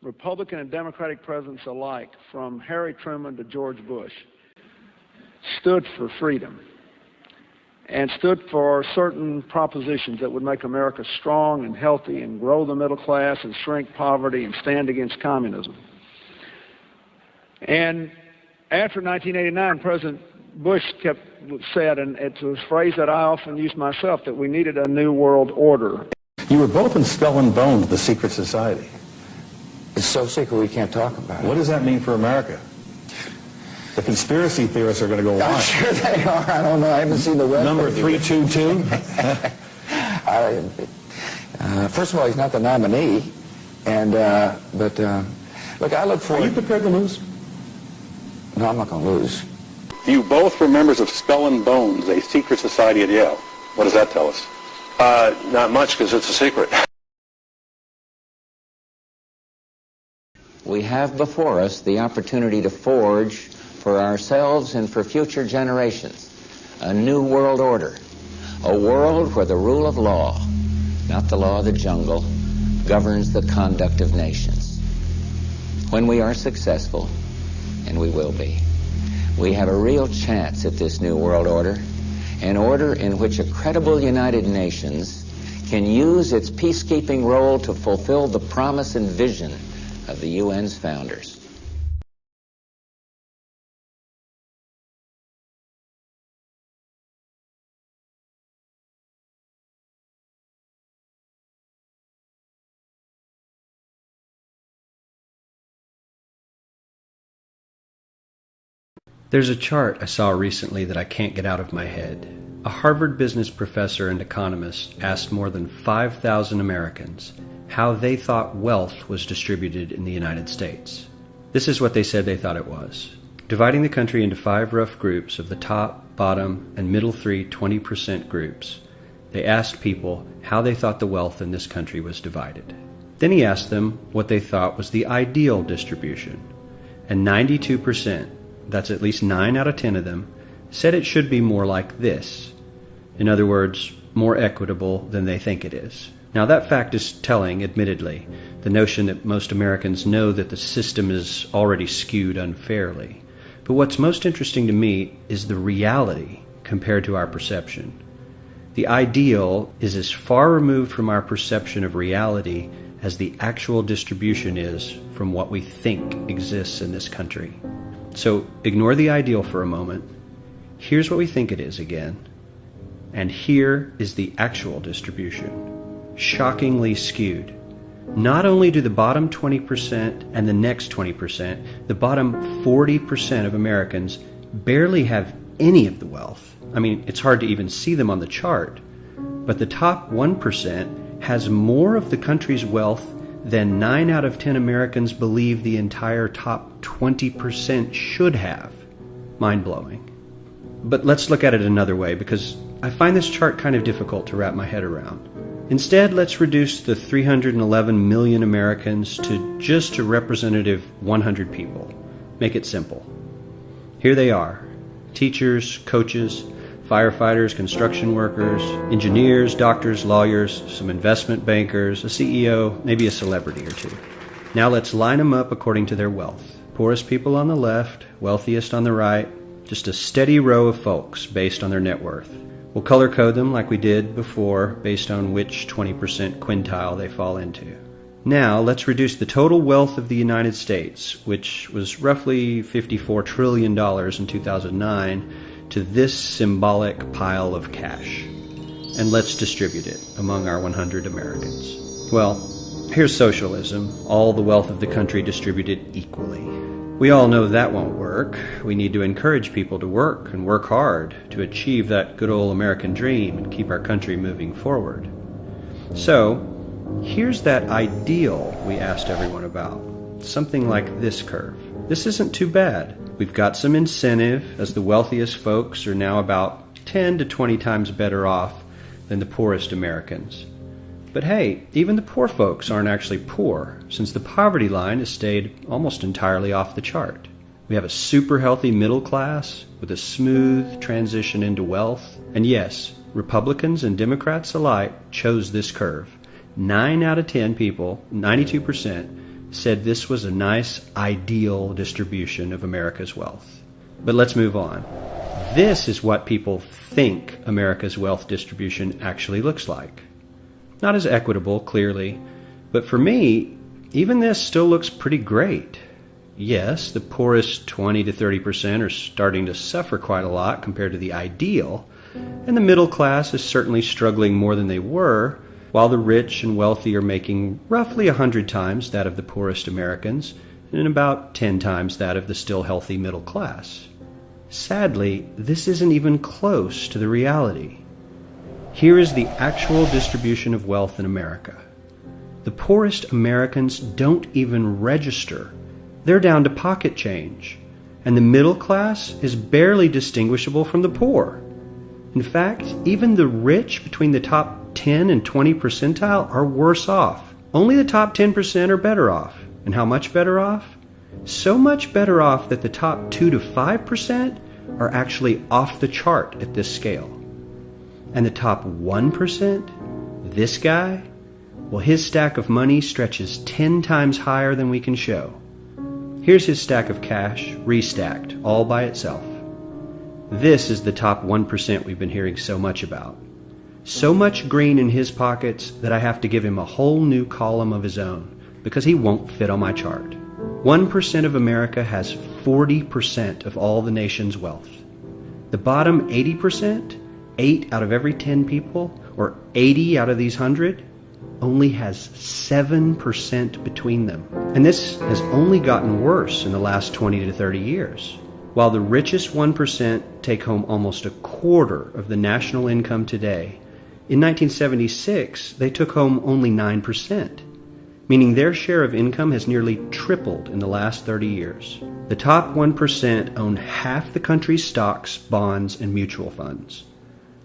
Republican and Democratic presidents alike, from Harry Truman to George Bush, stood for freedom and stood for certain propositions that would make America strong and healthy and grow the middle class and shrink poverty and stand against communism. And after 1989, President Bush said, and it's a phrase that I often use myself, that we needed a new world order. You were both in Skull and Bones, the secret society. It's so secret we can't talk about it. What does that mean for America? The conspiracy theorists are going to go I'm on. sure they are. I don't know. I haven't seen the web. Number 322? First of all, he's not the nominee. And, look, I look forward... Are you prepared to lose? No, I'm not going to lose. You both were members of Skull and Bones, a secret society at Yale. What does that tell us? Not much, because it's a secret. We have before us the opportunity to forge for ourselves and for future generations a new world order, a world where the rule of law, not the law of the jungle, governs the conduct of nations. When we are successful, and we will be, we have a real chance at this new world order, an order in which a credible United Nations can use its peacekeeping role to fulfill the promise and vision of the UN's founders. There's a chart I saw recently that I can't get out of my head. A Harvard business professor and economist asked more than 5,000 Americans how they thought wealth was distributed in the United States. This is what they said they thought it was. Dividing the country into 5 rough groups of the top, bottom, and middle 20% groups, they asked people how they thought the wealth in this country was divided. Then he asked them what they thought was the ideal distribution. And 92%, that's at least 9 out of 10 of them, said it should be more like this. In other words, more equitable than they think it is. Now that fact is telling, admittedly, the notion that most Americans know that the system is already skewed unfairly. But what's most interesting to me is the reality compared to our perception. The ideal is as far removed from our perception of reality as the actual distribution is from what we think exists in this country. So ignore the ideal for a moment. Here's what we think it is again. And here is the actual distribution. Shockingly skewed. Not only do the bottom 20% and the next 20%, the bottom 40% of Americans barely have any of the wealth. I mean, it's hard to even see them on the chart. But the top 1% has more of the country's wealth than 9 out of 10 Americans believe the entire top 20% should have. Mind-blowing. But let's look at it another way, because I find this chart kind of difficult to wrap my head around. Instead, let's reduce the 311 million Americans to just a representative 100 people. Make it simple. Here they are: teachers, coaches, firefighters, construction workers, engineers, doctors, lawyers, some investment bankers, a CEO, maybe a celebrity or two. Now let's line them up according to their wealth. Poorest people on the left, wealthiest on the right, just a steady row of folks based on their net worth. We'll color code them like we did before based on which 20% quintile they fall into. Now let's reduce the total wealth of the United States, which was roughly $54 trillion in 2009, to this symbolic pile of cash. And let's distribute it among our 100 Americans. Well, here's socialism, all the wealth of the country distributed equally. We all know that won't work. We need to encourage people to work and work hard to achieve that good old American dream and keep our country moving forward. So, here's that ideal we asked everyone about. Something like this curve. This isn't too bad. We've got some incentive, as the wealthiest folks are now about 10 to 20 times better off than the poorest Americans. But hey, even the poor folks aren't actually poor, since the poverty line has stayed almost entirely off the chart. We have a super healthy middle class with a smooth transition into wealth. And yes, Republicans and Democrats alike chose this curve. 9 out of 10 people, 92%, said this was a nice, ideal distribution of America's wealth. But let's move on. This is what people think America's wealth distribution actually looks like. Not as equitable, clearly, but for me, even this still looks pretty great. Yes, the poorest 20 to 30% are starting to suffer quite a lot compared to the ideal, and the middle class is certainly struggling more than they were, while the rich and wealthy are making roughly 100 times that of the poorest Americans and about 10 times that of the still healthy middle class. Sadly, this isn't even close to the reality. Here is the actual distribution of wealth in America. The poorest Americans don't even register. They're down to pocket change, and the middle class is barely distinguishable from the poor. In fact, even the rich between the top 10 and 20 percentile are worse off. Only the top 10% are better off. And how much better off? So much better off that the top 2 to 5% are actually off the chart at this scale. And the top 1%, this guy, well, his stack of money stretches 10 times higher than we can show. Here's his stack of cash, restacked, all by itself. This is the top 1% we've been hearing so much about. So much green in his pockets that I have to give him a whole new column of his own, because he won't fit on my chart. 1% of America has 40% of all the nation's wealth. The bottom 80%, 8 out of every 10 people, or 80 out of these 100, only has 7% between them. And this has only gotten worse in the last 20 to 30 years. While the richest 1% take home almost a quarter of the national income today, in 1976 they took home only 9%, meaning their share of income has nearly tripled in the last 30 years. The top 1% own half the country's stocks, bonds, and mutual funds.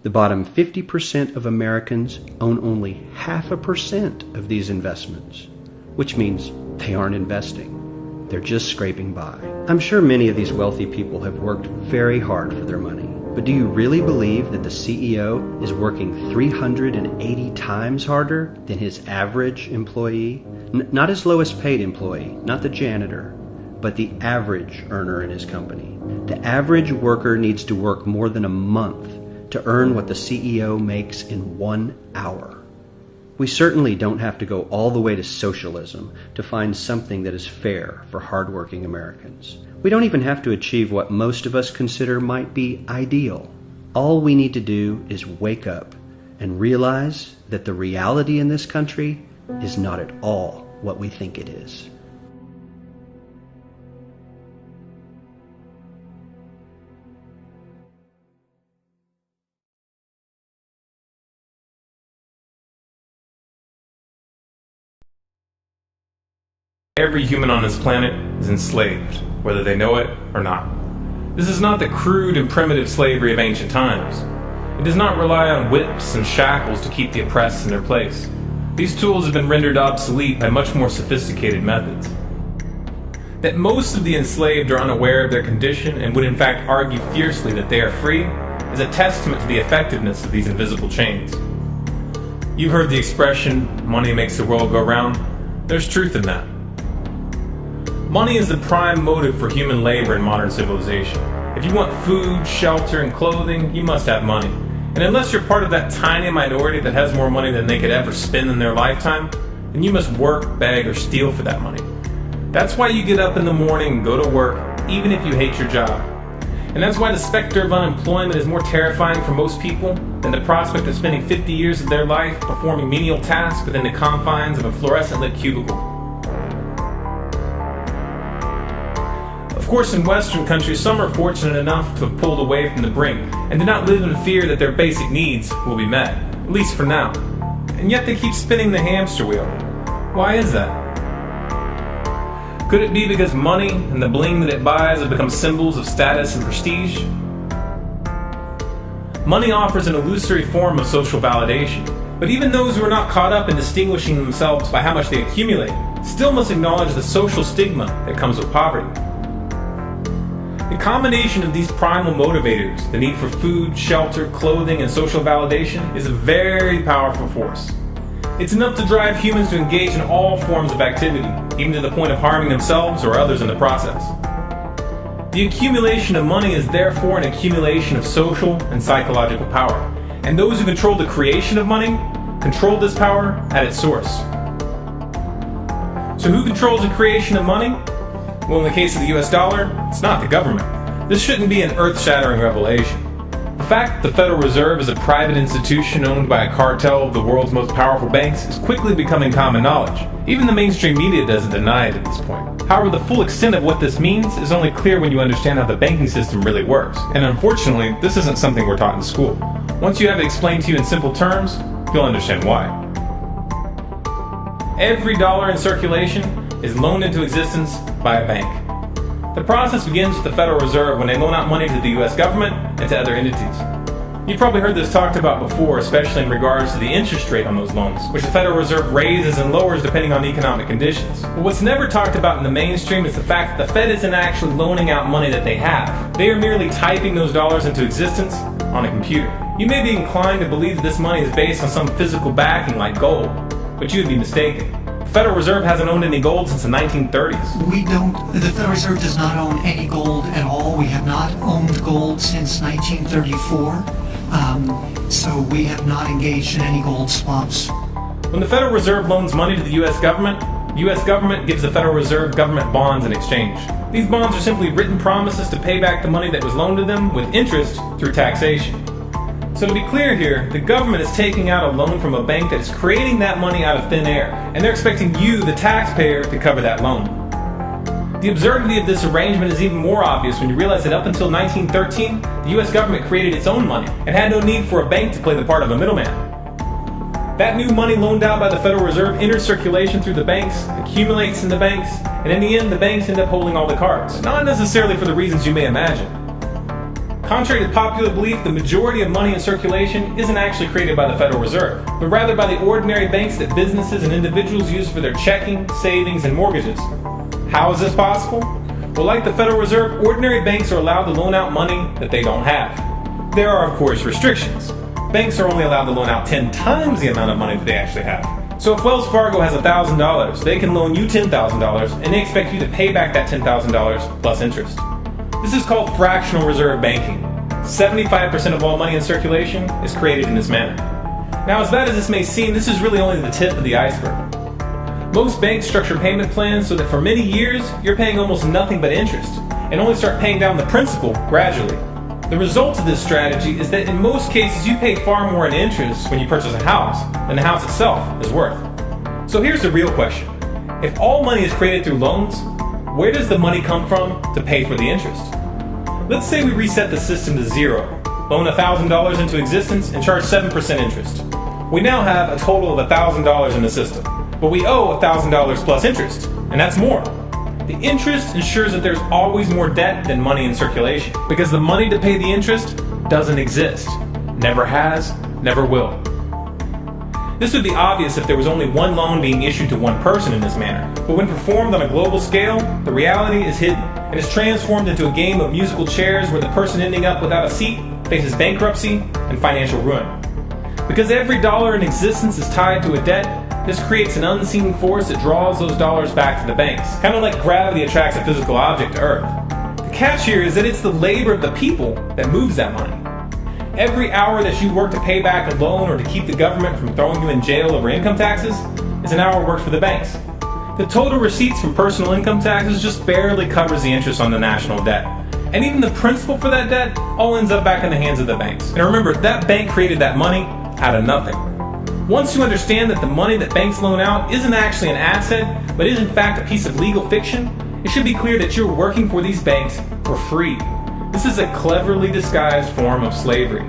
The bottom 50% of Americans own only 0.5% of these investments, which means they aren't investing. They're just scraping by. I'm sure many of these wealthy people have worked very hard for their money, but do you really believe that the CEO is working 380 times harder than his average employee? Not his lowest paid employee, not the janitor, but the average earner in his company. The average worker needs to work more than a month to earn what the CEO makes in 1 hour. We certainly don't have to go all the way to socialism to find something that is fair for hardworking Americans. We don't even have to achieve what most of us consider might be ideal. All we need to do is wake up and realize that the reality in this country is not at all what we think it is. Every human on this planet is enslaved, whether they know it or not. This is not the crude and primitive slavery of ancient times. It does not rely on whips and shackles to keep the oppressed in their place. These tools have been rendered obsolete by much more sophisticated methods. That most of the enslaved are unaware of their condition and would in fact argue fiercely that they are free is a testament to the effectiveness of these invisible chains. You've heard the expression, money makes the world go round. There's truth in that. Money is the prime motive for human labor in modern civilization. If you want food, shelter, and clothing, you must have money. And unless you're part of that tiny minority that has more money than they could ever spend in their lifetime, then you must work, beg, or steal for that money. That's why you get up in the morning and go to work, even if you hate your job. And that's why the specter of unemployment is more terrifying for most people than the prospect of spending 50 years of their life performing menial tasks within the confines of a fluorescent-lit cubicle. Of course, in Western countries, some are fortunate enough to have pulled away from the brink and do not live in fear that their basic needs will be met, at least for now. And yet they keep spinning the hamster wheel. Why is that? Could it be because money and the bling that it buys have become symbols of status and prestige? Money offers an illusory form of social validation, but even those who are not caught up in distinguishing themselves by how much they accumulate still must acknowledge the social stigma that comes with poverty. The combination of these primal motivators, the need for food, shelter, clothing, and social validation, is a very powerful force. It's enough to drive humans to engage in all forms of activity, even to the point of harming themselves or others in the process. The accumulation of money is therefore an accumulation of social and psychological power, and those who control the creation of money control this power at its source. So who controls the creation of money? Well, in the case of the US dollar, it's not the government. This shouldn't be an earth-shattering revelation. The fact that the Federal Reserve is a private institution owned by a cartel of the world's most powerful banks is quickly becoming common knowledge. Even the mainstream media doesn't deny it at this point. However, the full extent of what this means is only clear when you understand how the banking system really works. And unfortunately, this isn't something we're taught in school. Once you have it explained to you in simple terms, you'll understand why. Every dollar in circulation is loaned into existence by a bank. The process begins with the Federal Reserve when they loan out money to the US government and to other entities. You've probably heard this talked about before, especially in regards to the interest rate on those loans, which the Federal Reserve raises and lowers depending on economic conditions. But what's never talked about in the mainstream is the fact that the Fed isn't actually loaning out money that they have. They are merely typing those dollars into existence on a computer. You may be inclined to believe that this money is based on some physical backing like gold, but you would be mistaken. The Federal Reserve hasn't owned any gold since the 1930s. The Federal Reserve does not own any gold at all. We have not owned gold since 1934. So we have not engaged in any gold swaps. When the Federal Reserve loans money to the US government gives the Federal Reserve government bonds in exchange. These bonds are simply written promises to pay back the money that was loaned to them with interest through taxation. So to be clear here, the government is taking out a loan from a bank that is creating that money out of thin air, and they're expecting you, the taxpayer, to cover that loan. The absurdity of this arrangement is even more obvious when you realize that up until 1913, the US government created its own money and had no need for a bank to play the part of a middleman. That new money loaned out by the Federal Reserve enters circulation through the banks, accumulates in the banks, and in the end, the banks end up holding all the cards. Not necessarily for the reasons you may imagine. Contrary to popular belief, the majority of money in circulation isn't actually created by the Federal Reserve, but rather by the ordinary banks that businesses and individuals use for their checking, savings, and mortgages. How is this possible? Well, like the Federal Reserve, ordinary banks are allowed to loan out money that they don't have. There are, of course, restrictions. Banks are only allowed to loan out 10 times the amount of money that they actually have. So if Wells Fargo has $1,000, they can loan you $10,000, and they expect you to pay back that $10,000 plus interest. This is called fractional reserve banking. 75% of all money in circulation is created in this manner. Now, as bad as this may seem, this is really only the tip of the iceberg. Most banks structure payment plans so that for many years, you're paying almost nothing but interest, and only start paying down the principal gradually. The result of this strategy is that in most cases, you pay far more in interest when you purchase a house than the house itself is worth. So here's the real question. If all money is created through loans, where does the money come from to pay for the interest? Let's say we reset the system to zero, loan $1,000 into existence, and charge 7% interest. We now have a total of $1,000 in the system, but we owe $1,000 plus interest, and that's more. The interest ensures that there's always more debt than money in circulation, because the money to pay the interest doesn't exist. Never has, never will. This would be obvious if there was only one loan being issued to one person in this manner, but when performed on a global scale, the reality is hidden and is transformed into a game of musical chairs where the person ending up without a seat faces bankruptcy and financial ruin. Because every dollar in existence is tied to a debt, this creates an unseen force that draws those dollars back to the banks, kind of like gravity attracts a physical object to Earth. The catch here is that it's the labor of the people that moves that money. Every hour that you work to pay back a loan or to keep the government from throwing you in jail over income taxes is an hour worked for the banks. The total receipts from personal income taxes just barely covers the interest on the national debt. And even the principal for that debt all ends up back in the hands of the banks. And remember, that bank created that money out of nothing. Once you understand that the money that banks loan out isn't actually an asset, but is in fact a piece of legal fiction, it should be clear that you're working for these banks for free. This is a cleverly disguised form of slavery.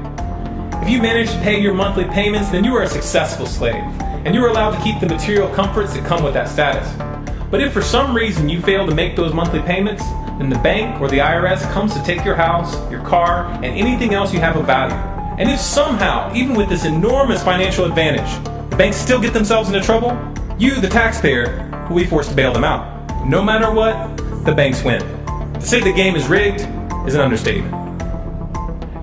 If you manage to pay your monthly payments, then you are a successful slave, and you are allowed to keep the material comforts that come with that status. But if for some reason you fail to make those monthly payments, then the bank or the IRS comes to take your house, your car, and anything else you have of value. And if somehow, even with this enormous financial advantage, the banks still get themselves into trouble, you, the taxpayer, will be forced to bail them out. No matter what, the banks win. To say the game is rigged is an understatement.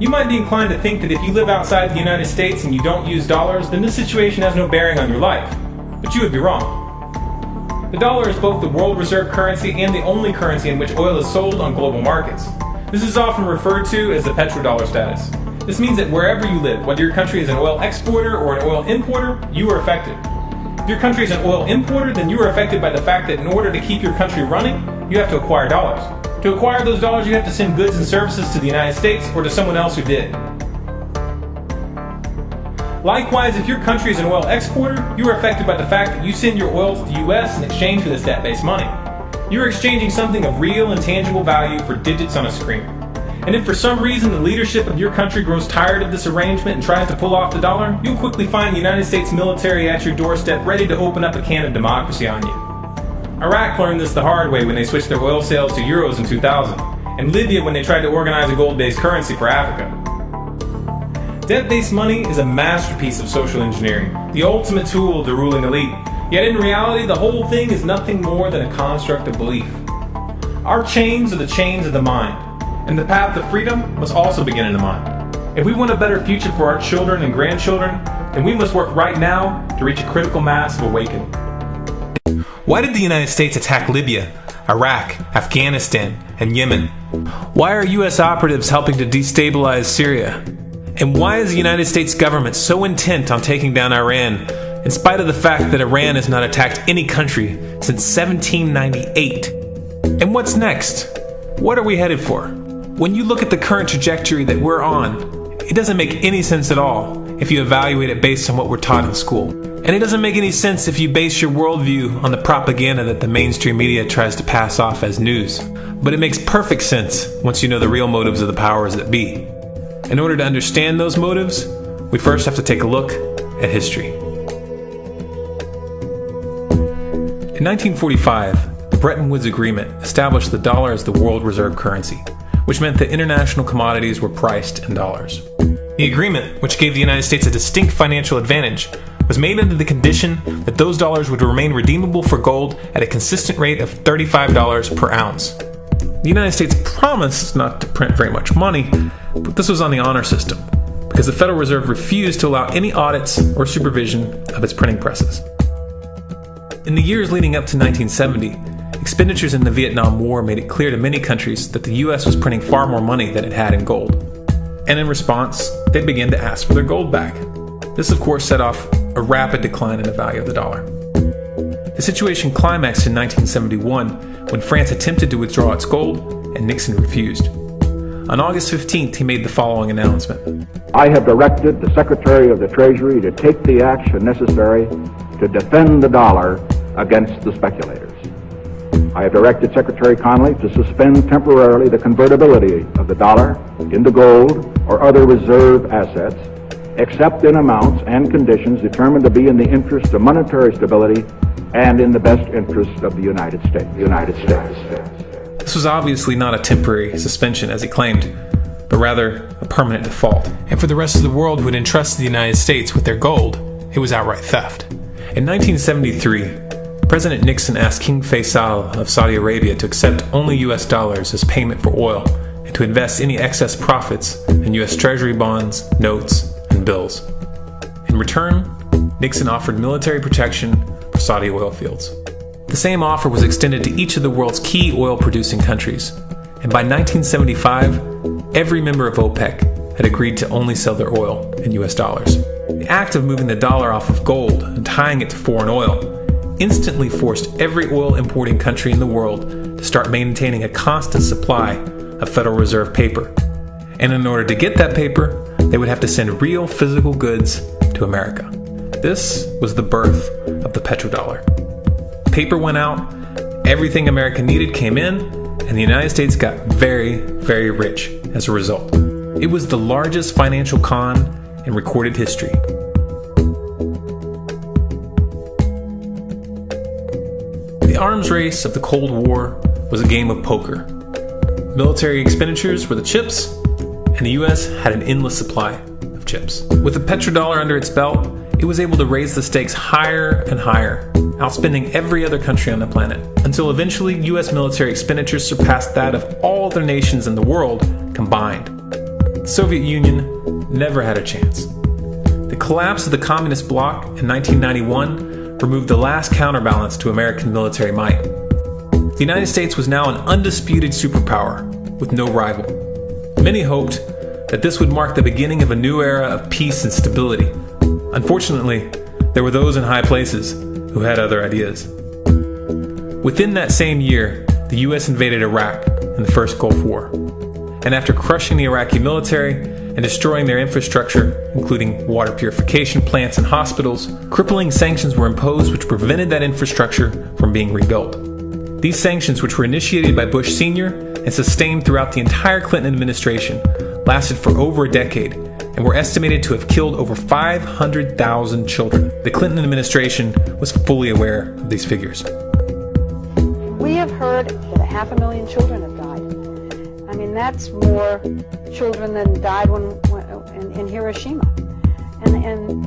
You might be inclined to think that if you live outside the United States and you don't use dollars, then this situation has no bearing on your life. But you would be wrong. The dollar is both the world reserve currency and the only currency in which oil is sold on global markets. This is often referred to as the petrodollar status. This means that wherever you live, whether your country is an oil exporter or an oil importer, you are affected. If your country is an oil importer, then you are affected by the fact that in order to keep your country running, you have to acquire dollars. To acquire those dollars, you have to send goods and services to the United States or to someone else who did. Likewise, if your country is an oil exporter, you are affected by the fact that you send your oil to the US in exchange for this debt-based money. You are exchanging something of real and tangible value for digits on a screen. And if for some reason the leadership of your country grows tired of this arrangement and tries to pull off the dollar, you'll quickly find the United States military at your doorstep ready to open up a can of democracy on you. Iraq learned this the hard way when they switched their oil sales to euros in 2000, and Libya when they tried to organize a gold-based currency for Africa. Debt-based money is a masterpiece of social engineering, the ultimate tool of the ruling elite. Yet in reality, the whole thing is nothing more than a construct of belief. Our chains are the chains of the mind, and the path to freedom must also begin in the mind. If we want a better future for our children and grandchildren, then we must work right now to reach a critical mass of awakening. Why did the United States attack Libya, Iraq, Afghanistan, and Yemen? Why are U.S. operatives helping to destabilize Syria? And why is the United States government so intent on taking down Iran, in spite of the fact that Iran has not attacked any country since 1798? And what's next? What are we headed for? When you look at the current trajectory that we're on, it doesn't make any sense at all if you evaluate it based on what we're taught in school. And it doesn't make any sense if you base your worldview on the propaganda that the mainstream media tries to pass off as news. But it makes perfect sense once you know the real motives of the powers that be. In order to understand those motives, we first have to take a look at history. In 1945, the Bretton Woods Agreement established the dollar as the world reserve currency, which meant that international commodities were priced in dollars. The agreement, which gave the United States a distinct financial advantage, was made under the condition that those dollars would remain redeemable for gold at a consistent rate of $35 per ounce. The United States promised not to print very much money, but this was on the honor system, because the Federal Reserve refused to allow any audits or supervision of its printing presses. In the years leading up to 1970, expenditures in the Vietnam War made it clear to many countries that the U.S. was printing far more money than it had in gold. And in response, they began to ask for their gold back. This, of course, set off a rapid decline in the value of the dollar. The situation climaxed in 1971 when France attempted to withdraw its gold and Nixon refused. On August 15th, he made the following announcement. I have directed the Secretary of the Treasury to take the action necessary to defend the dollar against the speculators. I have directed Secretary Connally to suspend temporarily the convertibility of the dollar into gold or other reserve assets, except in amounts and conditions determined to be in the interest of monetary stability and in the best interest of the United States. This was obviously not a temporary suspension, as he claimed, but rather a permanent default. And for the rest of the world who had entrusted the United States with their gold, it was outright theft. In 1973, President Nixon asked King Faisal of Saudi Arabia to accept only U.S. dollars as payment for oil and to invest any excess profits in U.S. Treasury bonds, notes, and bills. In return, Nixon offered military protection for Saudi oil fields. The same offer was extended to each of the world's key oil-producing countries, and by 1975, every member of OPEC had agreed to only sell their oil in U.S. dollars. The act of moving the dollar off of gold and tying it to foreign oil instantly forced every oil-importing country in the world to start maintaining a constant supply of Federal Reserve paper. And in order to get that paper, they would have to send real physical goods to America. This was the birth of the petrodollar. Paper went out, everything America needed came in, and the United States got very, very rich as a result. It was the largest financial con in recorded history. The arms race of the Cold War was a game of poker. Military expenditures were the chips, and the U.S. had an endless supply of chips. With the petrodollar under its belt, it was able to raise the stakes higher and higher, outspending every other country on the planet, until eventually U.S. military expenditures surpassed that of all other nations in the world combined. The Soviet Union never had a chance. The collapse of the communist bloc in 1991 removed the last counterbalance to American military might. The United States was now an undisputed superpower with no rival. Many hoped that this would mark the beginning of a new era of peace and stability. Unfortunately, there were those in high places who had other ideas. Within that same year, the U.S. invaded Iraq in the First Gulf War. And after crushing the Iraqi military and destroying their infrastructure, including water purification plants and hospitals, crippling sanctions were imposed which prevented that infrastructure from being rebuilt. These sanctions, which were initiated by Bush Sr. and sustained throughout the entire Clinton administration, lasted for over a decade and were estimated to have killed over 500,000 children. The Clinton administration was fully aware of these figures. We have heard that 500,000 children have died. I mean, that's more children than died in Hiroshima. And,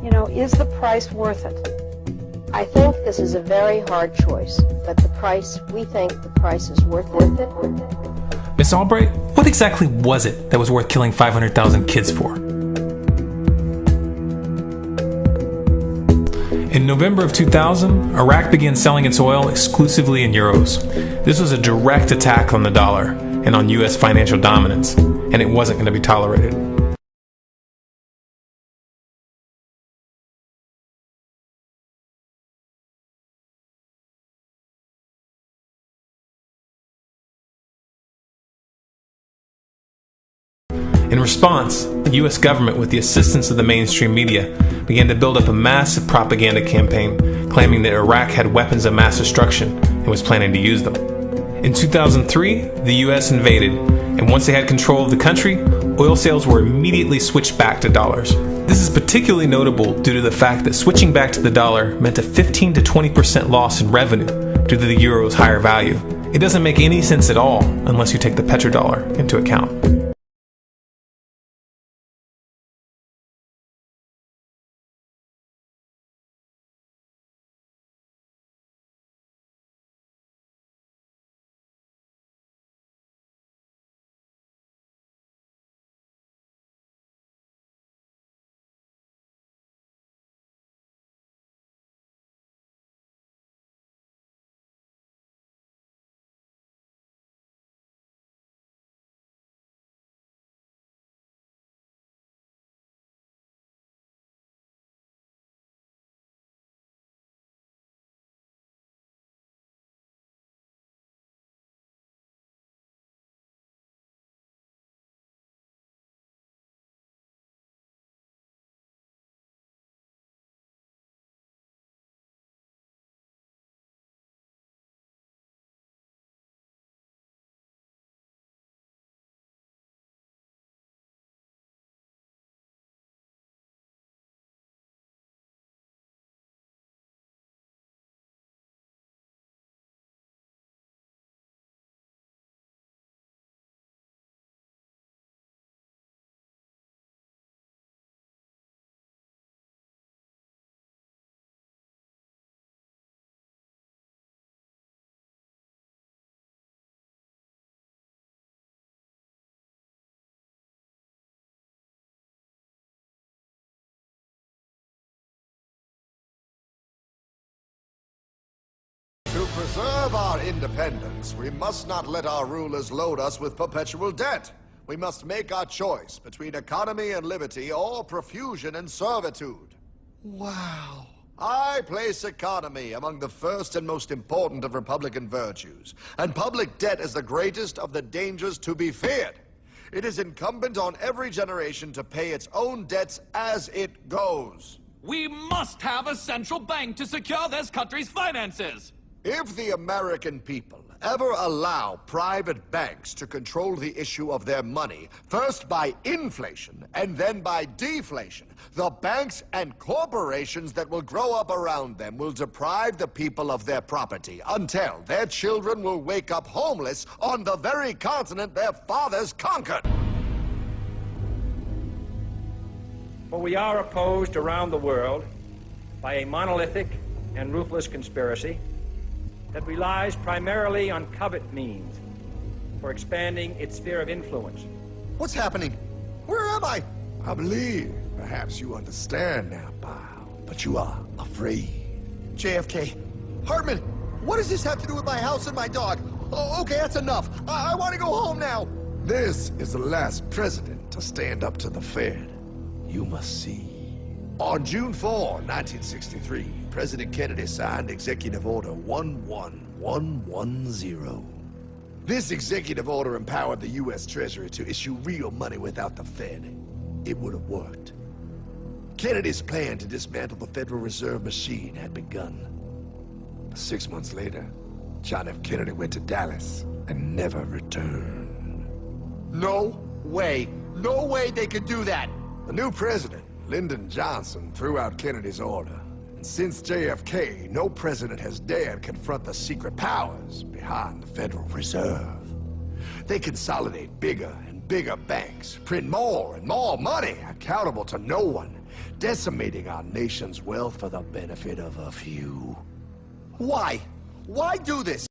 you know, is the price worth it? I think this is a very hard choice, but we think the price is worth it. Miss Albright, what exactly was it that was worth killing 500,000 kids for? In November of 2000, Iraq began selling its oil exclusively in euros. This was a direct attack on the dollar and on U.S. financial dominance, and it wasn't going to be tolerated. In response, the U.S. government, with the assistance of the mainstream media, began to build up a massive propaganda campaign claiming that Iraq had weapons of mass destruction and was planning to use them. In 2003, the U.S. invaded, and once they had control of the country, oil sales were immediately switched back to dollars. This is particularly notable due to the fact that switching back to the dollar meant a 15 to 20% loss in revenue due to the euro's higher value. It doesn't make any sense at all unless you take the petrodollar into account. To preserve our independence, we must not let our rulers load us with perpetual debt. We must make our choice between economy and liberty or profusion and servitude. Wow. I place economy among the first and most important of Republican virtues, and public debt is the greatest of the dangers to be feared. It is incumbent on every generation to pay its own debts as it goes. We must have a central bank to secure this country's finances. If the American people ever allow private banks to control the issue of their money, first by inflation and then by deflation, the banks and corporations that will grow up around them will deprive the people of their property until their children will wake up homeless on the very continent their fathers conquered. For we are opposed around the world by a monolithic and ruthless conspiracy that relies primarily on covert means for expanding its sphere of influence. What's happening? Where am I? I believe perhaps you understand now, pal. but you are afraid. JFK. Hartman, what does this have to do with my house and my dog? Oh, okay, that's enough. I want to go home now. This is the last president to stand up to the Fed. You must see. On June 4, 1963, President Kennedy signed Executive Order 11110. This executive order empowered the U.S. Treasury to issue real money without the Fed. It would have worked. Kennedy's plan to dismantle the Federal Reserve machine had begun. 6 months later, John F. Kennedy went to Dallas and never returned. No way. No way they could do that. The new president, Lyndon Johnson, threw out Kennedy's order. And since JFK, no president has dared confront the secret powers behind the Federal Reserve. They consolidate bigger and bigger banks, print more and more money, accountable to no one, decimating our nation's wealth for the benefit of a few. Why? Why do this?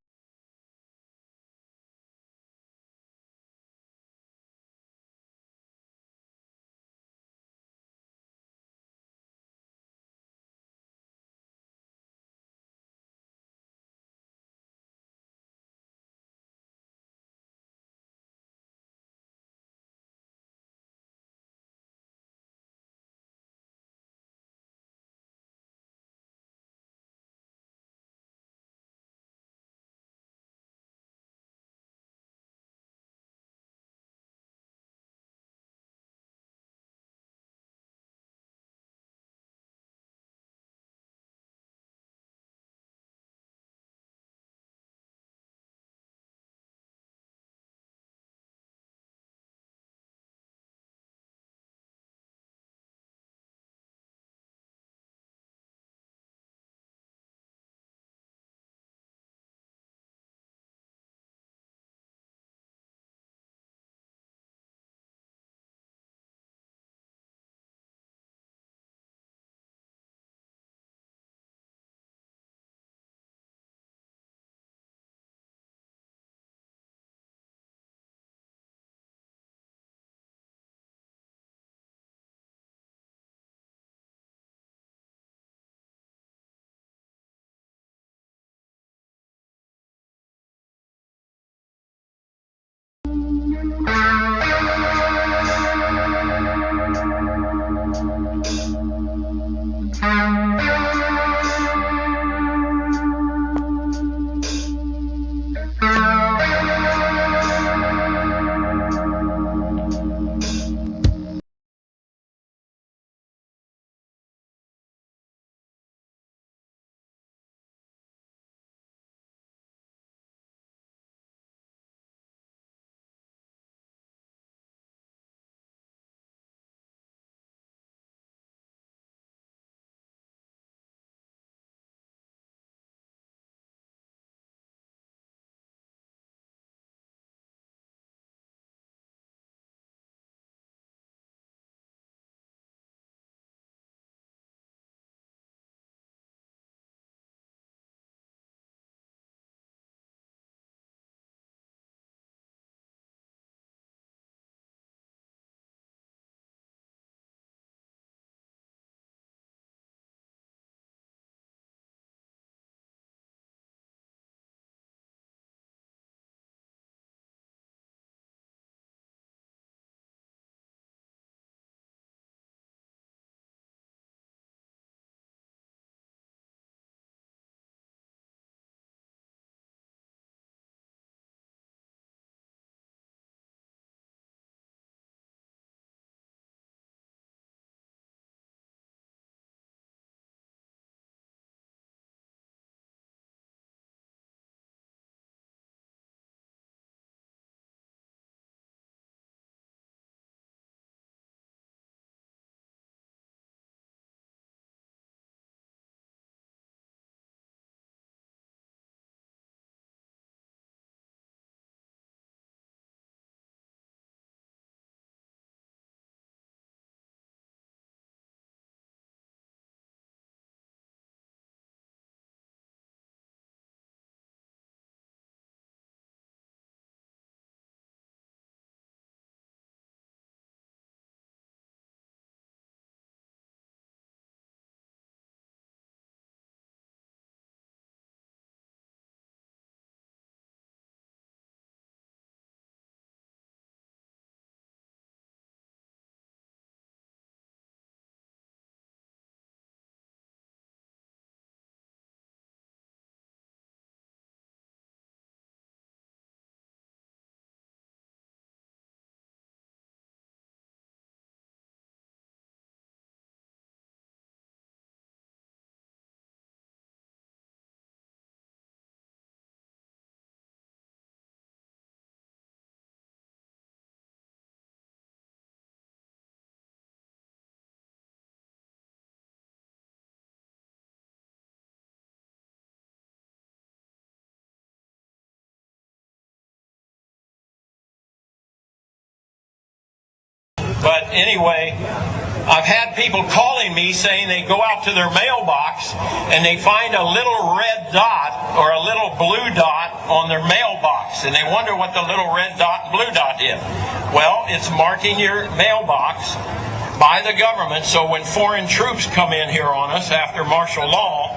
But anyway, I've had people calling me saying they go out to their mailbox and they find a little red dot or a little blue dot on their mailbox, and they wonder what the little red dot and blue dot is. Well, it's marking your mailbox by the government, so when foreign troops come in here on us after martial law,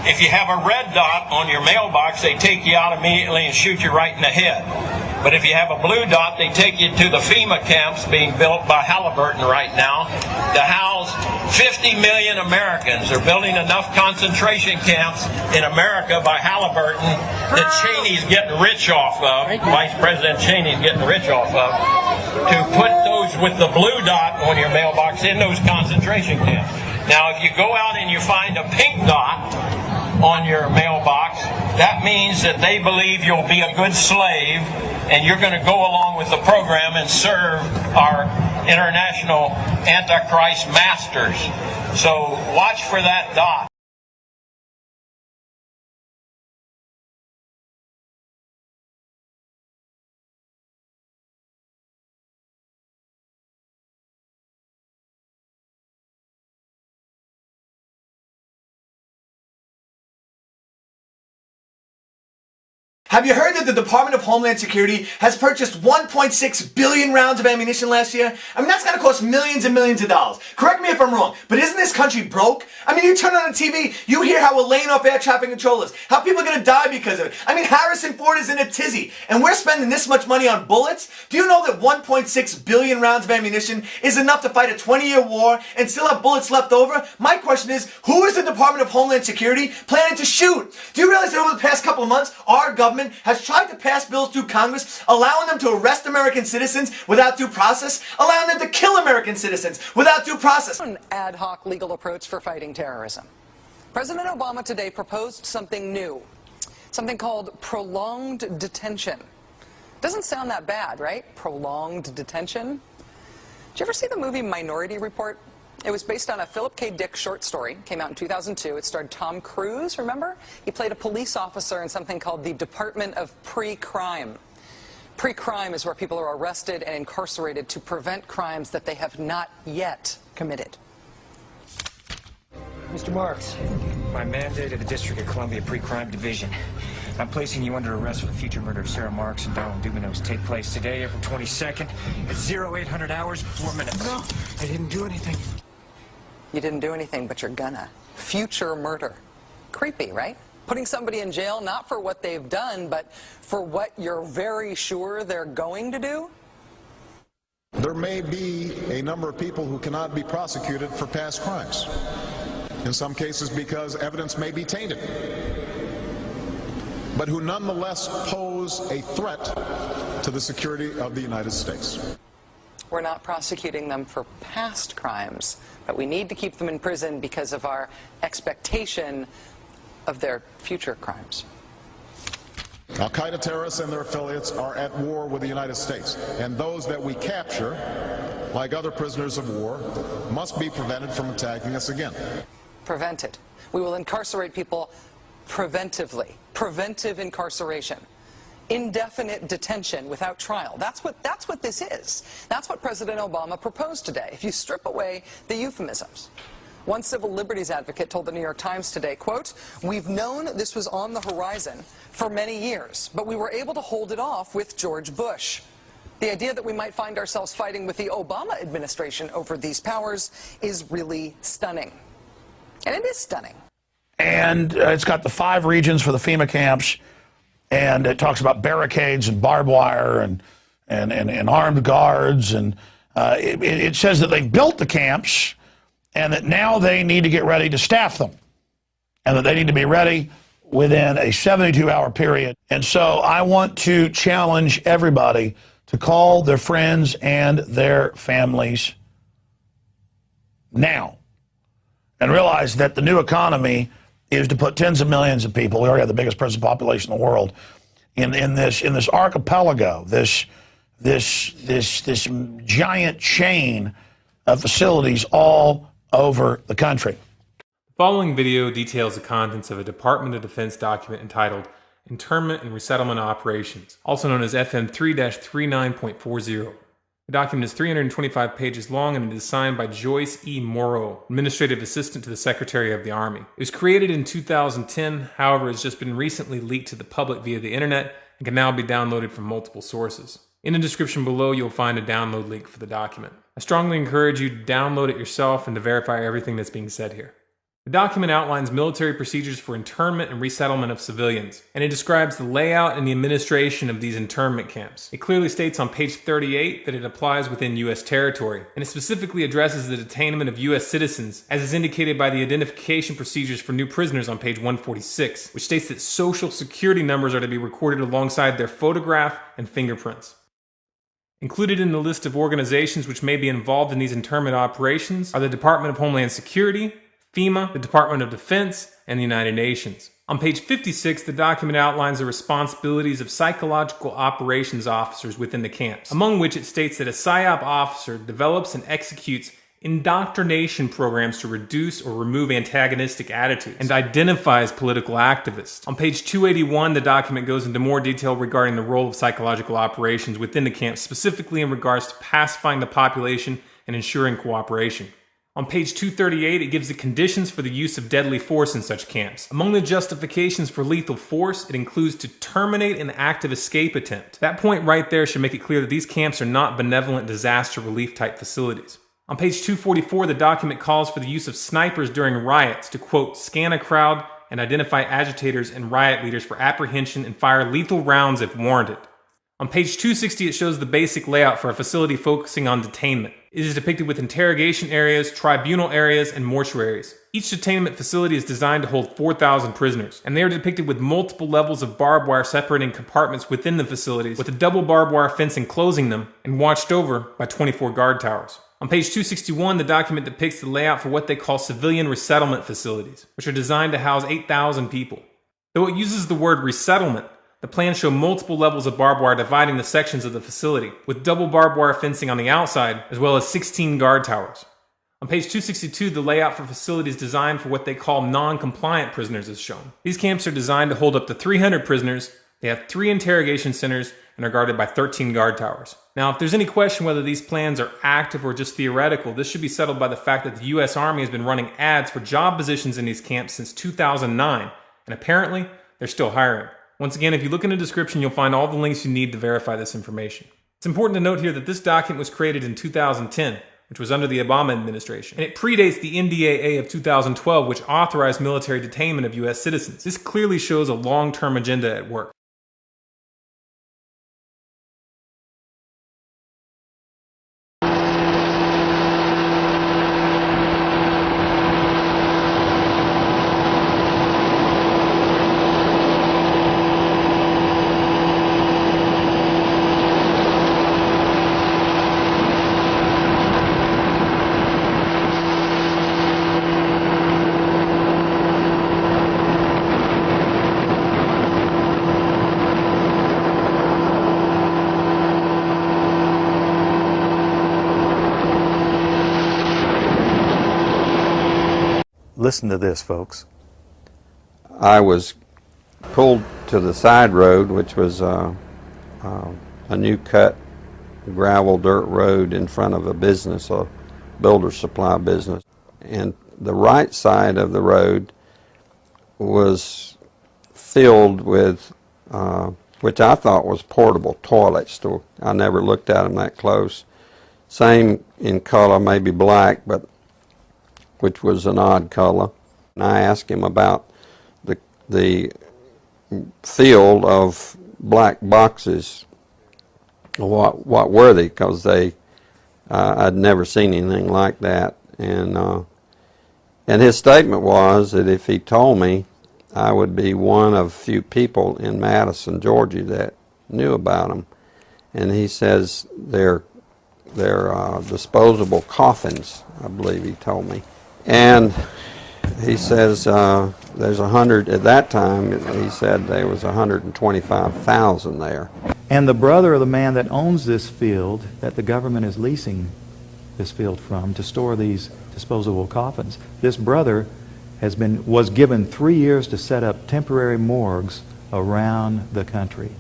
if you have a red dot on your mailbox, they take you out immediately and shoot you right in the head. But if you have a blue dot, they take you to the FEMA camps being built by Halliburton right now to house 50 million Americans. They're building enough concentration camps in America by Halliburton that Cheney's getting rich off of, Vice President Cheney's getting rich off of, to put those with the blue dot on your mailbox in those concentration camps. Now, if you go out and you find a pink dot on your mailbox, that means that they believe you'll be a good slave and you're going to go along with the program and serve our international Antichrist masters. So watch for that dot. Have you heard that the Department of Homeland Security has purchased 1.6 billion rounds of ammunition last year? I mean, that's going to cost millions and millions of dollars. Correct me if I'm wrong, but isn't this country broke? I mean, you turn on the TV, you hear how we're laying off air traffic controllers, how people are going to die because of it. I mean, Harrison Ford is in a tizzy, and we're spending this much money on bullets? Do you know that 1.6 billion rounds of ammunition is enough to fight a 20-year war and still have bullets left over? My question is, who is the Department of Homeland Security planning to shoot? Do you realize that over the past couple of months, our government has tried to pass bills through Congress allowing them to arrest American citizens without due process, allowing them to kill American citizens without due process? An ad hoc legal approach for fighting terrorism. President Obama today proposed something new, something called prolonged detention. Doesn't sound that bad, right? Prolonged detention. Did you ever see the movie Minority Report? It was based on a Philip K. Dick short story. Came out in 2002. It starred Tom Cruise, remember? He played a police officer in something called the Department of Pre-Crime. Pre-crime is where people are arrested and incarcerated to prevent crimes that they have not yet committed. Mr. Marks, by mandate of the District of Columbia Pre-Crime Division, I'm placing you under arrest for the future murder of Sarah Marks and Donald Dubinos. Take place today, April 22nd, at 0800 hours, 4 minutes. No, I didn't do anything. You didn't do anything, but you're gonna. Future murder. Creepy, right? Putting somebody in jail not for what they've done, but for what you're very sure they're going to do? There may be a number of people who cannot be prosecuted for past crimes. In some cases because evidence may be tainted, but who nonetheless pose a threat to the security of the United States. We're not prosecuting them for past crimes, but we need to keep them in prison because of our expectation of their future crimes. Al-Qaeda terrorists and their affiliates are at war with the United States, and those that we capture, like other prisoners of war, must be prevented from attacking us again. Prevented. We will incarcerate people preventively. Preventive incarceration. Indefinite detention without trial. That's what this is. That's what President Obama proposed today, if you strip away the euphemisms. One civil liberties advocate told the New York Times today, quote, "We've known this was on the horizon for many years, but we were able to hold it off with George Bush. The idea that we might find ourselves fighting with the Obama administration over these powers is really stunning." And it is stunning. And it's got the 5 regions for the FEMA camps, and it talks about barricades and barbed wire and armed guards, and it says that they built the camps and that now they need to get ready to staff them, and that they need to be ready within a 72-hour period. And so I want to challenge everybody to call their friends and their families now and realize that the new economy is to put tens of millions of people, we already have the biggest prison population in the world, in this archipelago, this giant chain of facilities all over the country. The following video details the contents of a Department of Defense document entitled Internment and Resettlement Operations, also known as FM 3-39.40. The document is 325 pages long and it is signed by Joyce E. Morrow, Administrative Assistant to the Secretary of the Army. It was created in 2010, however, has just been recently leaked to the public via the internet and can now be downloaded from multiple sources. In the description below, you'll find a download link for the document. I strongly encourage you to download it yourself and to verify everything that's being said here. The document outlines military procedures for internment and resettlement of civilians, and it describes the layout and the administration of these internment camps. It clearly states on page 38 that it applies within U.S. territory, and it specifically addresses the detainment of U.S. citizens, as is indicated by the identification procedures for new prisoners on page 146, which states that social security numbers are to be recorded alongside their photograph and fingerprints. Included in the list of organizations which may be involved in these internment operations are the Department of Homeland Security, FEMA, the Department of Defense, and the United Nations. On page 56, the document outlines the responsibilities of psychological operations officers within the camps, among which it states that a PSYOP officer develops and executes indoctrination programs to reduce or remove antagonistic attitudes and identifies political activists. On page 281, the document goes into more detail regarding the role of psychological operations within the camps, specifically in regards to pacifying the population and ensuring cooperation. On page 238, it gives the conditions for the use of deadly force in such camps. Among the justifications for lethal force, it includes to terminate an active escape attempt. That point right there should make it clear that these camps are not benevolent disaster relief type facilities. On page 244, the document calls for the use of snipers during riots to, quote, scan a crowd and identify agitators and riot leaders for apprehension and fire lethal rounds if warranted. On page 260, it shows the basic layout for a facility focusing on detainment. It is depicted with interrogation areas, tribunal areas, and mortuaries. Each detainment facility is designed to hold 4,000 prisoners, and they are depicted with multiple levels of barbed wire separating compartments within the facilities, with a double barbed wire fence enclosing them, and watched over by 24 guard towers. On page 261, the document depicts the layout for what they call civilian resettlement facilities, which are designed to house 8,000 people. Though it uses the word resettlement, the plans show multiple levels of barbed wire dividing the sections of the facility, with double barbed wire fencing on the outside, as well as 16 guard towers. On page 262, the layout for facilities designed for what they call non-compliant prisoners is shown. These camps are designed to hold up to 300 prisoners, they have 3 interrogation centers, and are guarded by 13 guard towers. Now, if there's any question whether these plans are active or just theoretical, this should be settled by the fact that the U.S. Army has been running ads for job positions in these camps since 2009, and apparently, they're still hiring. Once again, if you look in the description, you'll find all the links you need to verify this information. It's important to note here that this document was created in 2010, which was under the Obama administration, and it predates the NDAA of 2012, which authorized military detainment of U.S. citizens. This clearly shows a long-term agenda at work. Listen to this, folks. I was pulled to the side road, which was a new cut gravel dirt road in front of a business, a builder supply business. And the right side of the road was filled with, which I thought was portable toilets. I never looked at them that close. Same in color, maybe black, but which was an odd color. And I asked him about the field of black boxes. What were they? Because I'd never seen anything like that. And his statement was that if he told me, I would be one of few people in Madison, Georgia that knew about them. And he says they're disposable coffins, I believe he told me. And he says there's 100, at that time he said there was 125,000 there. And the brother of the man that owns this field, that the government is leasing this field from to store these disposable coffins, this brother was given 3 years to set up temporary morgues around the country.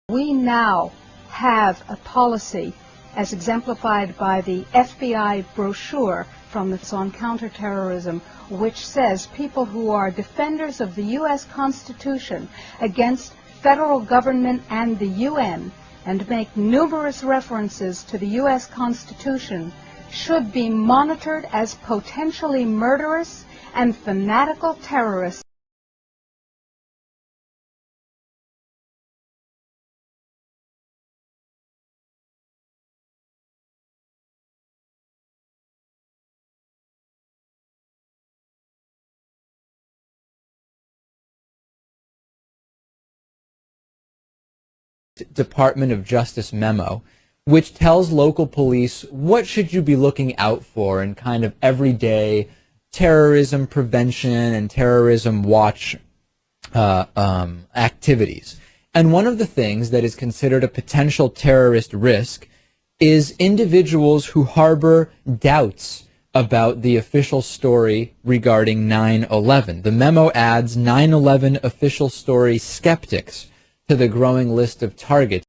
We now have a policy, as exemplified by the FBI brochure from the on counterterrorism, which says people who are defenders of the U.S. Constitution against federal government and the UN, and make numerous references to the U.S. Constitution, should be monitored as potentially murderous and fanatical terrorists. Department of Justice memo, which tells local police what should you be looking out for in kind of everyday terrorism prevention and terrorism watch activities. And one of the things that is considered a potential terrorist risk is individuals who harbor doubts about the official story regarding 9/11. The memo adds 9/11 official story skeptics to the growing list of targets.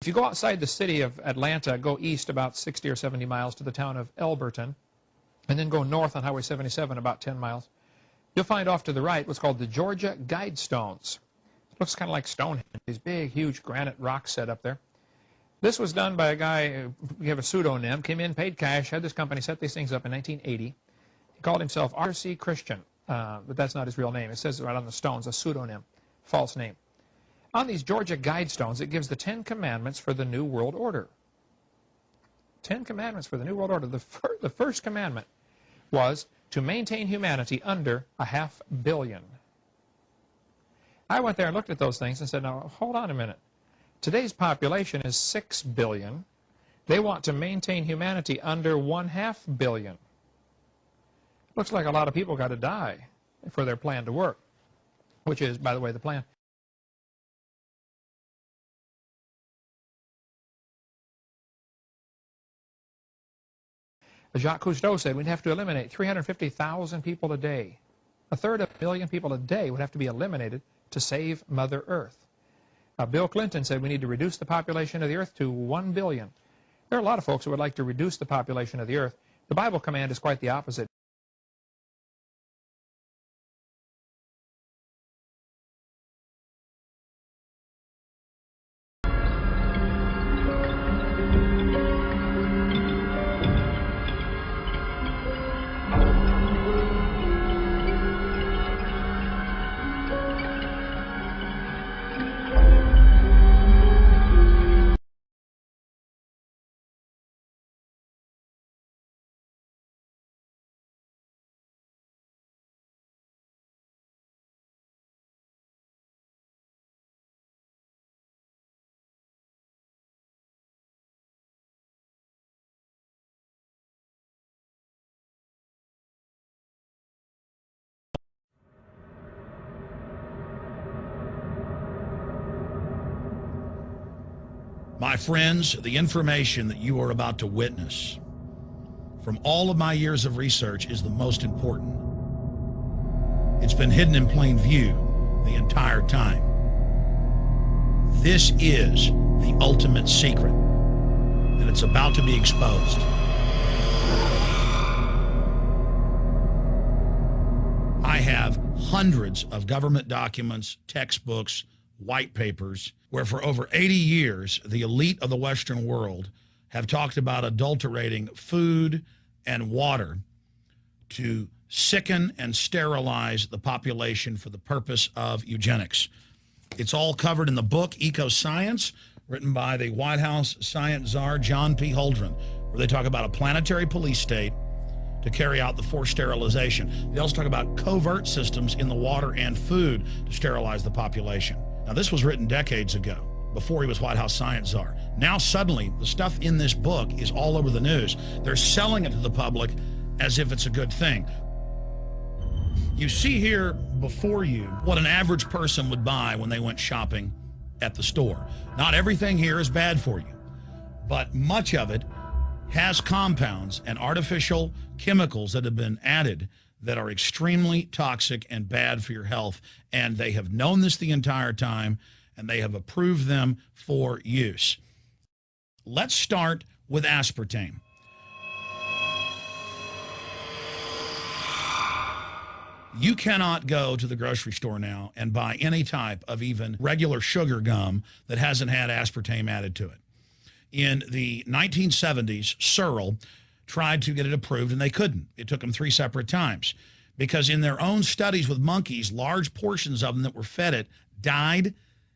If you go outside the city of Atlanta, go east about 60 or 70 miles to the town of Elberton, and then go north on Highway 77 about 10 miles, you'll find off to the right what's called the Georgia Guidestones. It looks kind of like Stonehenge, these big, huge granite rocks set up there. This was done by a guy, we have a pseudonym, came in, paid cash, had this company set these things up in 1980. He called himself R.C. Christian, but that's not his real name. It says right on the stones, a pseudonym, false name. On these Georgia Guidestones, it gives the 10 Commandments for the New World Order. 10 Commandments for the New World Order. The first commandment was to maintain humanity under 500 million. I went there and looked at those things and said, now, hold on a minute. Today's population is 6 billion. They want to maintain humanity under 0.5 billion. Looks like a lot of people got to die for their plan to work, which is, by the way, the plan. Jacques Cousteau said we'd have to eliminate 350,000 people a day. 1/3 million people a day would have to be eliminated to save Mother Earth. Bill Clinton said we need to reduce the population of the Earth to 1 billion. There are a lot of folks who would like to reduce the population of the Earth. The Bible command is quite the opposite. My friends, the information that you are about to witness from all of my years of research is the most important. It's been hidden in plain view the entire time. This is the ultimate secret, and it's about to be exposed. I have hundreds of government documents, textbooks, white papers, where for over 80 years, the elite of the Western world have talked about adulterating food and water to sicken and sterilize the population for the purpose of eugenics. It's all covered in the book Eco Science, written by the White House science czar John P. Holdren, where they talk about a planetary police state to carry out the forced sterilization. They also talk about covert systems in the water and food to sterilize the population. Now, this was written decades ago, before he was White House science czar. Now, suddenly, the stuff in this book is all over the news. They're selling it to the public as if it's a good thing. You see here before you what an average person would buy when they went shopping at the store. Not everything here is bad for you, but much of it has compounds and artificial chemicals that have been added that are extremely toxic and bad for your health. And they have known this the entire time, and they have approved them for use. Let's start with aspartame. You cannot go to the grocery store now and buy any type of even regular sugar gum that hasn't had aspartame added to it. In the 1970s, Searle tried to get it approved, and they couldn't. It took them 3 separate times because in their own studies with monkeys, large portions of them that were fed it died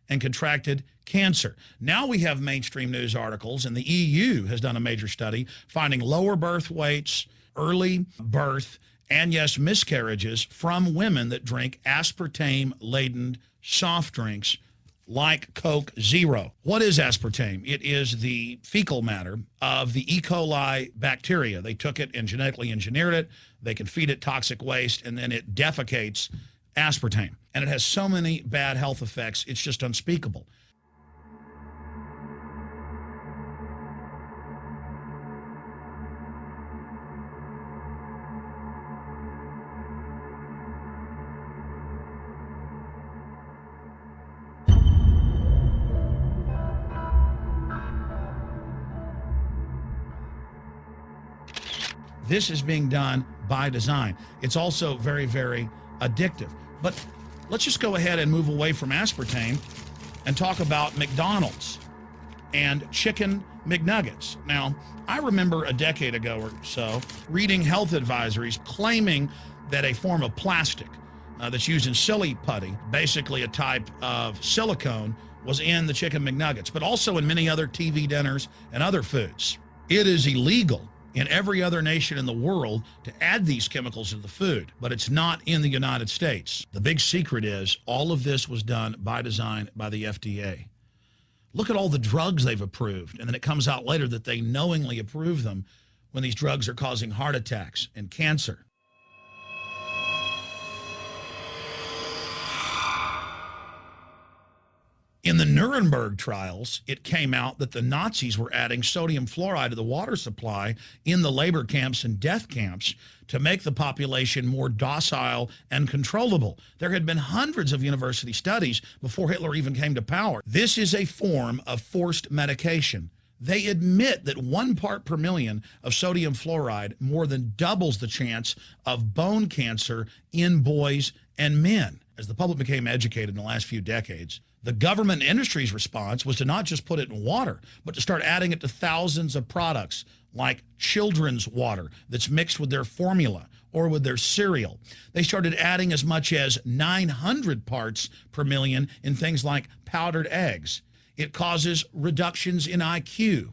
and contracted cancer. Now we have mainstream news articles, and the EU has done a major study finding lower birth weights, early birth, and yes, miscarriages from women that drink aspartame-laden soft drinks like Coke Zero. What is aspartame? It is the fecal matter of the E. coli bacteria. They took it and genetically engineered it. They can feed it toxic waste, and then it defecates aspartame. And it has so many bad health effects, it's just unspeakable. This is being done by design. It's also very, very addictive. But let's just go ahead and move away from aspartame and talk about McDonald's and chicken McNuggets. Now, I remember a decade ago or so reading health advisories claiming that a form of plastic that's used in silly putty, basically a type of silicone, was in the chicken McNuggets, but also in many other TV dinners and other foods. It is illegal in every other nation in the world to add these chemicals to the food, but it's not in the United States. The big secret is all of this was done by design by the FDA. Look at all the drugs they've approved, and then it comes out later that they knowingly approve them when these drugs are causing heart attacks and cancer. In the Nuremberg trials, it came out that the Nazis were adding sodium fluoride to the water supply in the labor camps and death camps to make the population more docile and controllable. There had been hundreds of university studies before Hitler even came to power. This is a form of forced medication. They admit that 1 part per million of sodium fluoride more than doubles the chance of bone cancer in boys and men. As the public became educated in the last few decades, the government and industry's response was to not just put it in water, but to start adding it to thousands of products like children's water that's mixed with their formula or with their cereal. They started adding as much as 900 parts per million in things like powdered eggs. It causes reductions in IQ.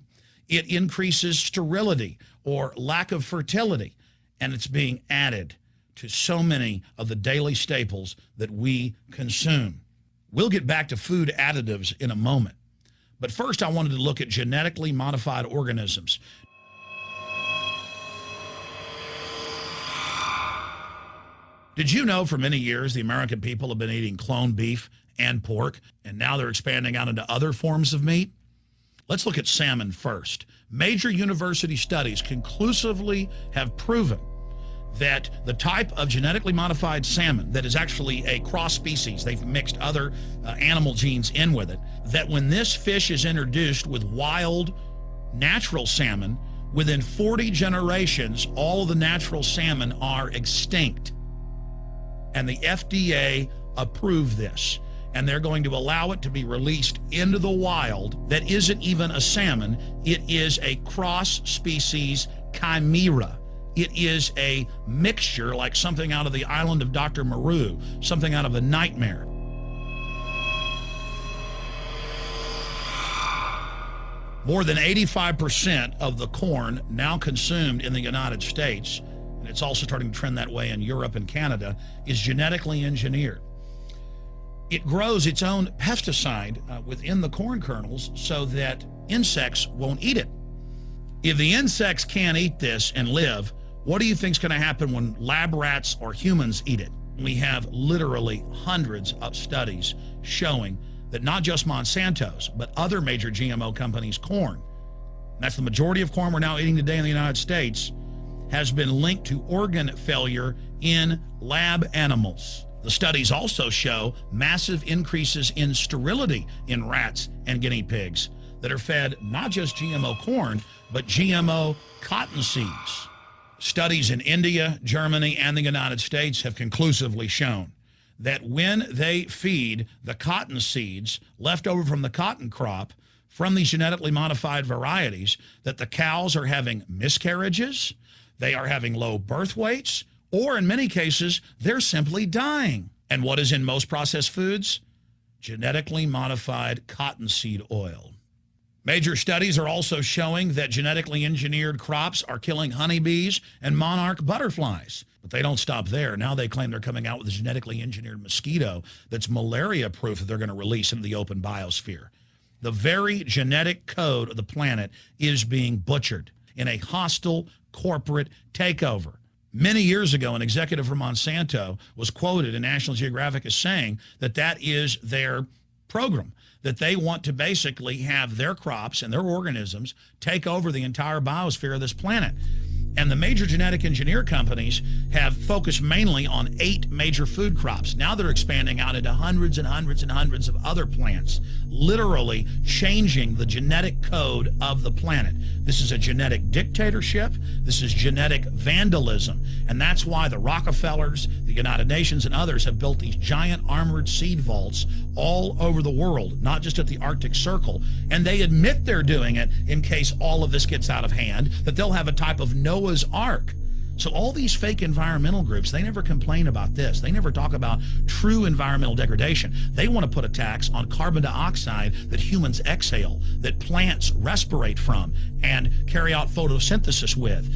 It increases sterility or lack of fertility, and it's being added to so many of the daily staples that we consume. We'll get back to food additives in a moment. But first, I wanted to look at genetically modified organisms. Did you know for many years the American people have been eating cloned beef and pork, and now they're expanding out into other forms of meat? Let's look at salmon first. Major university studies conclusively have proven that the type of genetically modified salmon that is actually a cross species, they've mixed other animal genes in with it, that when this fish is introduced with wild natural salmon, within 40 generations, all of the natural salmon are extinct. And the FDA approved this. And they're going to allow it to be released into the wild that isn't even a salmon. It is a cross-species chimera. It is a mixture like something out of the island of Dr. Moreau, something out of a nightmare. More than 85% of the corn now consumed in the United States, and it's also starting to trend that way in Europe and Canada, is genetically engineered. It grows its own pesticide within the corn kernels so that insects won't eat it. If the insects can't eat this and live, what do you think is going to happen when lab rats or humans eat it? We have literally hundreds of studies showing that not just Monsanto's, but other major GMO companies' corn, that's the majority of corn we're now eating today in the United States, has been linked to organ failure in lab animals. The studies also show massive increases in sterility in rats and guinea pigs that are fed not just GMO corn, but GMO cotton seeds. Studies in India, Germany, and the United States have conclusively shown that when they feed the cotton seeds left over from the cotton crop from these genetically modified varieties, that the cows are having miscarriages, they are having low birth weights, or in many cases, they're simply dying. And what is in most processed foods? Genetically modified cottonseed oil. Major studies are also showing that genetically engineered crops are killing honeybees and monarch butterflies. But they don't stop there. Now they claim they're coming out with a genetically engineered mosquito that's malaria-proof that they're going to release into the open biosphere. The very genetic code of the planet is being butchered in a hostile corporate takeover. Many years ago, an executive from Monsanto was quoted in National Geographic as saying that that is their program, that they want to basically have their crops and their organisms take over the entire biosphere of this planet. And the major genetic engineer companies have focused mainly on 8 major food crops. Now they're expanding out into hundreds and hundreds and hundreds of other plants, literally changing the genetic code of the planet. This is a genetic dictatorship. This is genetic vandalism. And that's why the Rockefellers, the United Nations, and others have built these giant armored seed vaults all over the world, not just at the Arctic Circle. And they admit they're doing it in case all of this gets out of hand, that they'll have a type of Noah's Ark. So all these fake environmental groups, they never complain about this. They never talk about true environmental degradation. They want to put a tax on carbon dioxide that humans exhale, that plants respirate from and carry out photosynthesis with,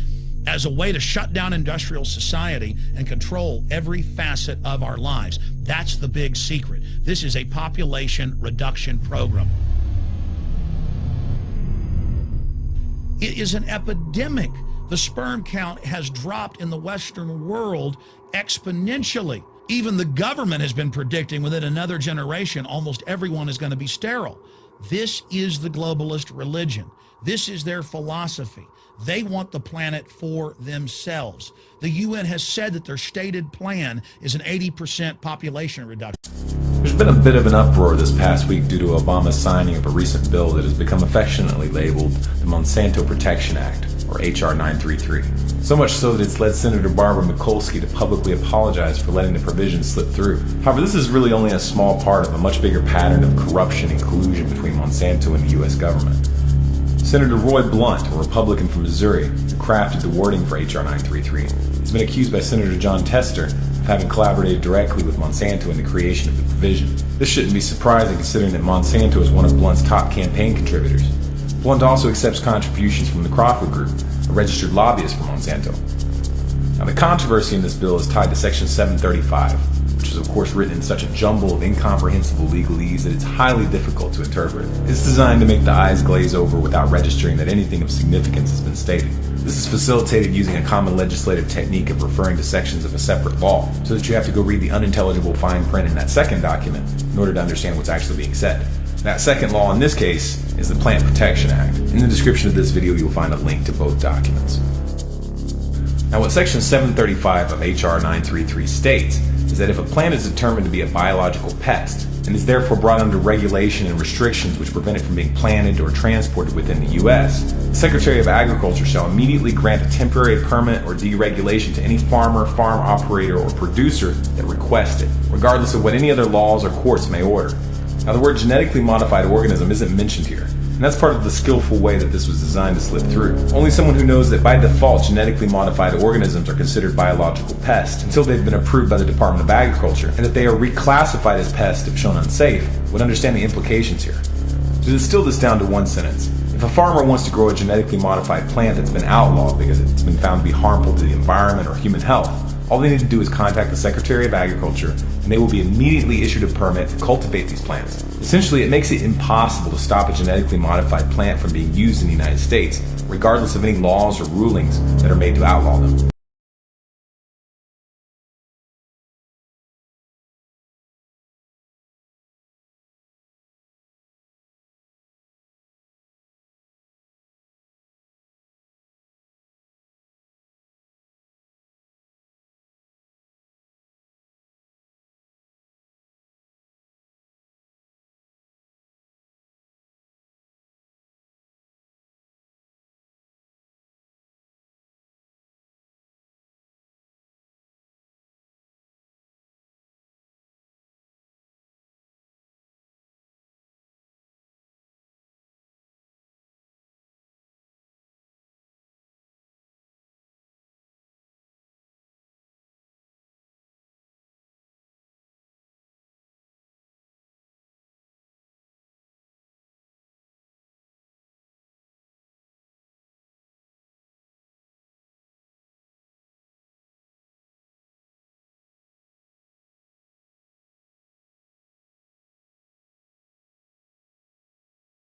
as a way to shut down industrial society and control every facet of our lives. That's the big secret. This is a population reduction program. It is an epidemic. The sperm count has dropped in the Western world exponentially. Even the government has been predicting within another generation, almost everyone is going to be sterile. This is the globalist religion. This is their philosophy. They want the planet for themselves. The UN has said that their stated plan is an 80% population reduction. There's been a bit of an uproar this past week due to Obama's signing of a recent bill that has become affectionately labeled the Monsanto Protection Act, or H.R. 933. So much so that it's led Senator Barbara Mikulski to publicly apologize for letting the provision slip through. However, this is really only a small part of a much bigger pattern of corruption and collusion between Monsanto and the U.S. government. Senator Roy Blunt, a Republican from Missouri, who crafted the wording for H.R. 933, has been accused by Senator John Tester of having collaborated directly with Monsanto in the creation of the provision. This shouldn't be surprising considering that Monsanto is one of Blunt's top campaign contributors. Blunt also accepts contributions from the Crawford Group, a registered lobbyist for Monsanto. Now, the controversy in this bill is tied to Section 735, which is of course written in such a jumble of incomprehensible legalese that it's highly difficult to interpret. It's designed to make the eyes glaze over without registering that anything of significance has been stated. This is facilitated using a common legislative technique of referring to sections of a separate law, so that you have to go read the unintelligible fine print in that second document in order to understand what's actually being said. That second law in this case is the Plant Protection Act. In the description of this video you'll find a link to both documents. Now, what Section 735 of H.R. 933 states is that if a plant is determined to be a biological pest and is therefore brought under regulation and restrictions which prevent it from being planted or transported within the U.S., the Secretary of Agriculture shall immediately grant a temporary permit or deregulation to any farmer, farm operator, or producer that requests it, regardless of what any other laws or courts may order. Now, the word genetically modified organism isn't mentioned here, and that's part of the skillful way that this was designed to slip through. Only someone who knows that by default genetically modified organisms are considered biological pests until they've been approved by the Department of Agriculture, and that they are reclassified as pests if shown unsafe, would understand the implications here. To distill this down to one sentence, if a farmer wants to grow a genetically modified plant that's been outlawed because it's been found to be harmful to the environment or human health, all they need to do is contact the Secretary of Agriculture, and they will be immediately issued a permit to cultivate these plants. Essentially, it makes it impossible to stop a genetically modified plant from being used in the United States, regardless of any laws or rulings that are made to outlaw them.